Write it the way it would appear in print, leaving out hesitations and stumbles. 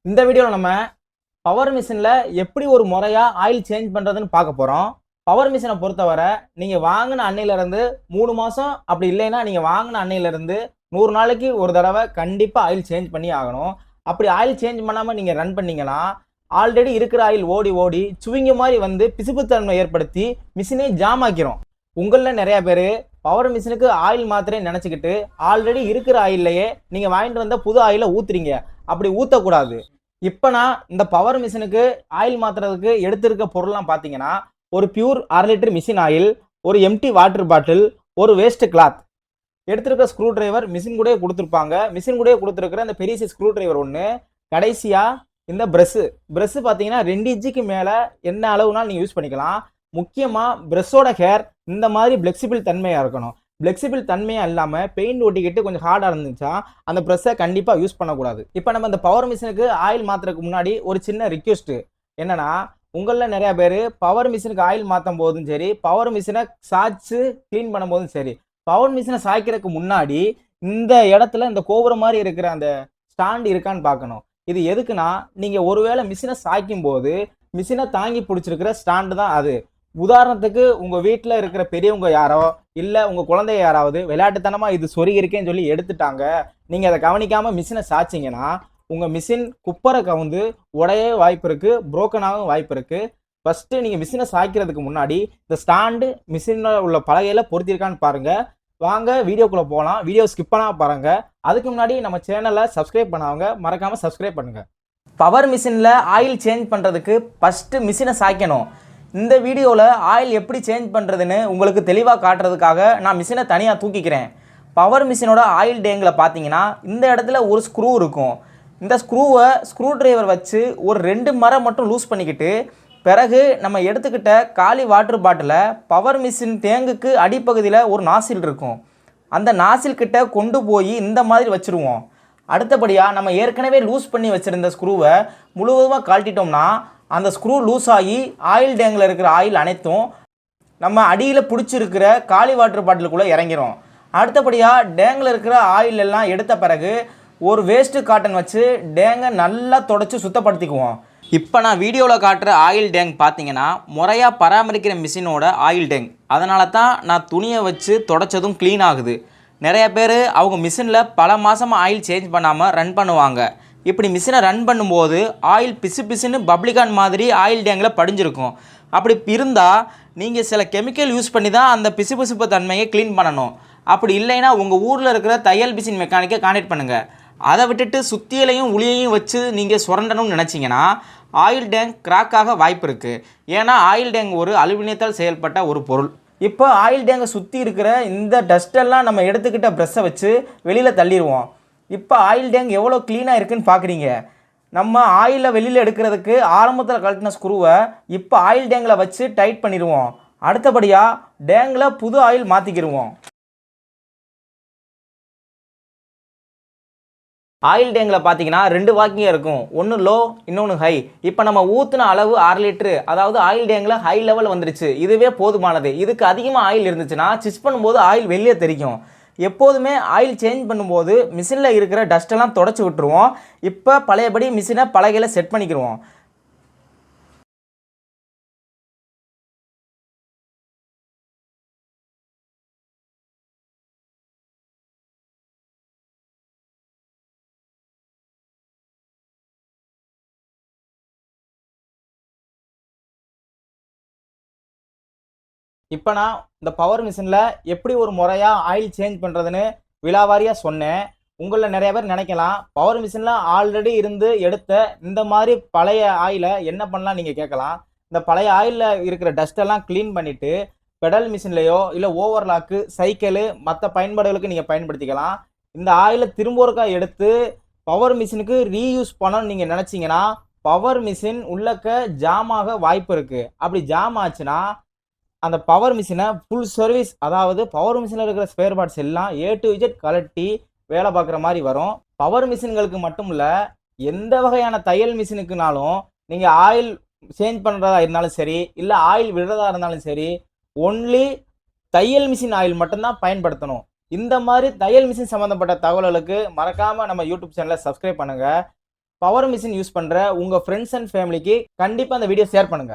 இந்த வீடியோவில் நம்ம பவர் மிஷினில் எப்படி ஒரு முறையாக ஆயில் சேஞ்ச் பண்ணுறதுன்னு பார்க்க போகிறோம். பவர் மிஷினை பொறுத்தவரை நீங்கள் வாங்கின அன்னையிலேருந்து 3 மாதம் அப்படி இல்லைன்னா நீங்கள் வாங்கின அன்னையிலேருந்து 100 நாளைக்கு ஒரு தடவை கண்டிப்பாக ஆயில் சேஞ்ச் பண்ணி ஆகணும். அப்படி ஆயில் சேஞ்ச் பண்ணாமல் நீங்கள் ரன் பண்ணீங்கன்னா ஆல்ரெடி இருக்கிற ஆயில் ஓடி ஓடி சுவிங்க மாதிரி வந்து பிசுப்புத்தன்மை ஏற்படுத்தி மிஷினே ஜாம் ஆக்கிரும். உங்களில் நிறையா பேர் பவர் மிஷினுக்கு ஆயில் மாத்திரே நினச்சிக்கிட்டு ஆல்ரெடி இருக்கிற ஆயில்லையே நீங்கள் வாங்கிட்டு வந்த புது ஆயிலை ஊற்றுறீங்க. அப்படி ஊற்றக்கூடாது. இப்போ நான் இந்த பவர் மிஷினுக்கு ஆயில் மாற்றுறதுக்கு எடுத்திருக்க பொருள்லாம் பார்த்தீங்கன்னா, ஒரு பியூர் 1/2 லிட்டர் மிஷின் ஆயில், ஒரு எம்டி வாட்டர் பாட்டில், ஒரு வேஸ்ட் கிளாத், எடுத்திருக்க ஸ்க்ரூ டிரைவர் மிஷின் கூடயே கொடுத்துருப்பாங்க. மிஷின் கூடயே கொடுத்துருக்கிற இந்த பெரிய ஸ்க்ரூ டிரைவர் ஒன்று, கடைசியாக இந்த ப்ரெஷ்ஷு பார்த்தீங்கன்னா 2 இன்ச்சுக்கு மேலே என்ன அளவுனாலும் நீங்கள் யூஸ் பண்ணிக்கலாம். முக்கியமாக ப்ரெஷ்ஷோட ஹேர் இந்த மாதிரி ஃப்ளெக்சிபிள் தன்மையாக இருக்கணும். ஃப்ளெக்சிபிள் தன்மையாக இல்லாமல் பெயிண்ட் ஒட்டிக்கிட்டு கொஞ்சம் ஹார்டாக இருந்துச்சா அந்த ப்ரெஷ்ஷை கண்டிப்பாக யூஸ் பண்ணக்கூடாது. இப்போ நம்ம இந்த பவர் மிஷினுக்கு ஆயில் மாற்றுறதுக்கு முன்னாடி ஒரு சின்ன ரிக்வெஸ்ட்டு என்னன்னா, உங்களில் நிறையா பேர் பவர் மிஷினுக்கு ஆயில் மாற்றும் போதும் சரி, பவர் மிஷினை சாய்ச்சி க்ளீன் பண்ணும் போதும் சரி, பவர் மிஷினை சாய்க்கிறதுக்கு முன்னாடி இந்த இடத்துல இந்த கோபுரம் மாதிரி இருக்கிற அந்த ஸ்டாண்ட் இருக்கான்னு பார்க்கணும். இது எதுக்குன்னா, நீங்கள் ஒருவேளை மிஷினை சாய்க்கும் போது மிஷினை தாங்கி பிடிச்சிருக்கிற ஸ்டாண்டு தான் அது. உதாரணத்துக்கு உங்கள் வீட்டில் இருக்கிற பெரியவங்க யாரோ இல்லை உங்கள் குழந்தைய யாராவது விளையாட்டுத்தனமாக இது சொருகிருக்கேன்னு சொல்லி எடுத்துட்டாங்க, நீங்கள் அதை கவனிக்காமல் மிஷினை சாய்ச்சிங்கன்னா உங்கள் மிஷின் குப்பரை கவுந்து உடைய வாய்ப்பு இருக்குது, புரோக்கனாகவும் வாய்ப்பு இருக்குது. ஃபஸ்ட்டு நீங்கள் மிஷினை சாய்க்கிறதுக்கு முன்னாடி இந்த ஸ்டாண்டு மிஷினில் உள்ள பலகையில் பொருத்திருக்கான்னு பாருங்கள். வாங்க வீடியோக்குள்ளே போகலாம். வீடியோ ஸ்கிப் பண்ணாமல் பாருங்கள். அதுக்கு முன்னாடி நம்ம சேனலை சப்ஸ்கிரைப் பண்ணாங்க மறக்காமல் சப்ஸ்கிரைப் பண்ணுங்கள். பவர் மிஷினில் ஆயில் சேஞ்ச் பண்ணுறதுக்கு ஃபஸ்ட்டு மிஷினை சாய்க்கணும். இந்த வீடியோவில் ஆயில் எப்படி சேஞ்ச் பண்ணுறதுன்னு உங்களுக்கு தெளிவாக காட்டுறதுக்காக நான் மிஷினை தனியாக தூக்கிக்கிறேன். பவர் மிஷினோட ஆயில் டேங்கில் பார்த்தீங்கன்னா இந்த இடத்துல ஒரு ஸ்க்ரூ இருக்கும். இந்த ஸ்க்ரூவை ஸ்க்ரூ டிரைவர் வச்சு ஒரு 2 மரம் மட்டும் லூஸ் பண்ணிக்கிட்டு, பிறகு நம்ம எடுத்துக்கிட்ட காலி வாட்டர் பாட்டிலை பவர் மிஷின் டேங்குக்கு அடிப்பகுதியில் ஒரு நாசில் இருக்கும், அந்த நாசில் கிட்ட கொண்டு போய் இந்த மாதிரி வச்சுருவோம். அடுத்தபடியாக நம்ம ஏற்கனவே லூஸ் பண்ணி வச்சுருந்த ஸ்க்ரூவை முழுவதுமாக கழட்டிட்டோம்னா அந்த ஸ்க்ரூ லூஸ் ஆகி ஆயில் டேங்கில் இருக்கிற ஆயில் அனைத்தும் நம்ம அடியில் பிடிச்சிருக்கிற காலி வாட்டர் பாட்டிலுக்குள்ளே இறங்கிரும். அடுத்தபடியாக டேங்கில் இருக்கிற ஆயில் எல்லாம் எடுத்த பிறகு ஒரு வேஸ்ட்டு காட்டன் வச்சு டேங்கை நல்லா தொடச்சி சுத்தப்படுத்திக்குவோம். இப்போ நான் வீடியோவில் காட்டுற ஆயில் டேங்க் பார்த்தீங்கன்னா முறையாக பராமரிக்கிற மிஷினோட ஆயில் டேங்க். அதனால தான் நான் துணியை வச்சு தொடச்சதும் க்ளீன் ஆகுது. நிறைய பேர் அவங்க மிஷினில் பல மாதமாக ஆயில் சேஞ்ச் பண்ணாமல் ரன் பண்ணுவாங்க. இப்படி மிஷினை ரன் பண்ணும்போது ஆயில் பிசு பிசுன்னு பப்ளிகான் மாதிரி ஆயில் டேங்கில் படிஞ்சிருக்கும். அப்படி இருந்தால் நீங்கள் சில கெமிக்கல் யூஸ் பண்ணி தான் அந்த பிசுபிசுப்பு தன்மையை க்ளீன் பண்ணணும். அப்படி இல்லைன்னா உங்கள் ஊரில் இருக்கிற தையல் மிஷின் மெக்கானிக்கை கான்டாக்ட் பண்ணுங்கள். அதை விட்டுட்டு சுத்தியலையும் உளியையும் வச்சு நீங்கள் சுரண்டணும்னு நினச்சிங்கன்னா ஆயில் டேங்க் கிராக்காக வாய்ப்பு இருக்குது. ஏன்னா ஆயில் டேங்க் ஒரு அலுமினியத்தால் செயல்பட்ட ஒரு பொருள். இப்போ ஆயில் டேங்கை சுற்றி இருக்கிற இந்த டஸ்டெல்லாம் நம்ம எடுத்துக்கிட்ட ப்ரெஷ்ஷை வச்சு வெளியில் தள்ளிடுவோம். இப்போ ஆயில் டேங்க் எவ்வளோ க்ளீனாக இருக்குதுன்னு பார்க்குறீங்க. நம்ம ஆயிலை வெளியில் எடுக்கிறதுக்கு ஆரம்பத்தில் கழட்டின ஸ்க்ரூவை இப்போ ஆயில் டேங்கில் வச்சு டைட் பண்ணிடுவோம். அடுத்தபடியாக டேங்கில் புது ஆயில் மாற்றிக்கிடுவோம். ஆயில் டேங்கில் பார்த்தீங்கன்னா 2 வாக்கியம் இருக்கும், ஒன்று லோ இன்னொன்று ஹை. இப்போ நம்ம ஊற்றின அளவு 1/2 லிட்டரு, அதாவது ஆயில் டேங்கில் ஹை லெவல் வந்துருச்சு, இதுவே போதுமானது. இதுக்கு அதிகமாக ஆயில் இருந்துச்சுன்னா ஸ்டிச் பண்ணும்போது ஆயில் வெளியே தெரிக்கும். எப்போதுமே ஆயில் சேஞ்ச் பண்ணும்போது மிஷினில் இருக்கிற டஸ்ட்டெல்லாம் தொடச்சி விட்டுருவோம். இப்போ பழையபடி மிஷினை பலகையில் செட் பண்ணிக்கிடுவோம். இப்போ நான் இந்த பவர் மிஷினில் எப்படி ஒரு முறையாக ஆயில் சேஞ்ச் பண்ணுறதுன்னு விலாவாரியாக சொன்னேன். உங்களில் நிறைய பேர் நினைக்கலாம், பவர் மிஷினில் ஆல்ரெடி இருந்து எடுத்த இந்த மாதிரி பழைய ஆயிலை என்ன பண்ணலாம் நீங்கள் கேட்கலாம். இந்த பழைய ஆயிலில் இருக்கிற டஸ்ட்டெல்லாம் க்ளீன் பண்ணிவிட்டு பெடல் மிஷின்லேயோ இல்லை ஓவர்லாக்கு, சைக்கிளு, மற்ற பயன்பாடுகளுக்கு நீங்கள் பயன்படுத்திக்கலாம். இந்த ஆயிலை திரும்ப ஒருக்கா எடுத்து பவர் மிஷினுக்கு ரீயூஸ் பண்ணணும்னு நீங்கள் நினச்சிங்கன்னா பவர் மிஷின் உள்ளக்க ஜாமாக வாய்ப்பு இருக்குது. அப்படி ஜாம் ஆச்சுன்னா அந்த பவர் மிஷினை ஃபுல் சர்வீஸ், அதாவது பவர் மிஷினில் இருக்கிற ஸ்பேர் பார்ட்ஸ் எல்லாம் A to Z கலட்டி வேலை பார்க்குற மாதிரி வரும். பவர் மிஷின்களுக்கு மட்டும் இல்லை, எந்த வகையான தையல் மிஷினுக்குனாலும் நீங்கள் ஆயில் சேஞ்ச் பண்ணுறதா இருந்தாலும் சரி, இல்லை ஆயில் விடுறதா இருந்தாலும் சரி, ஒன்லி தையல் மிஷின் ஆயில் மட்டும்தான் பயன்படுத்தணும். இந்த மாதிரி தையல் மிஷின் சம்மந்தப்பட்ட தகவல்களுக்கு மறக்காமல் நம்ம யூடியூப் சேனலை சப்ஸ்கிரைப் பண்ணுங்கள். பவர் மிஷின் யூஸ் பண்ற உங்க ஃப்ரெண்ட்ஸ் அண்ட் ஃபேமிலிக்கு கண்டிப்பா அந்த வீடியோ ஷேர் பண்ணுங்க.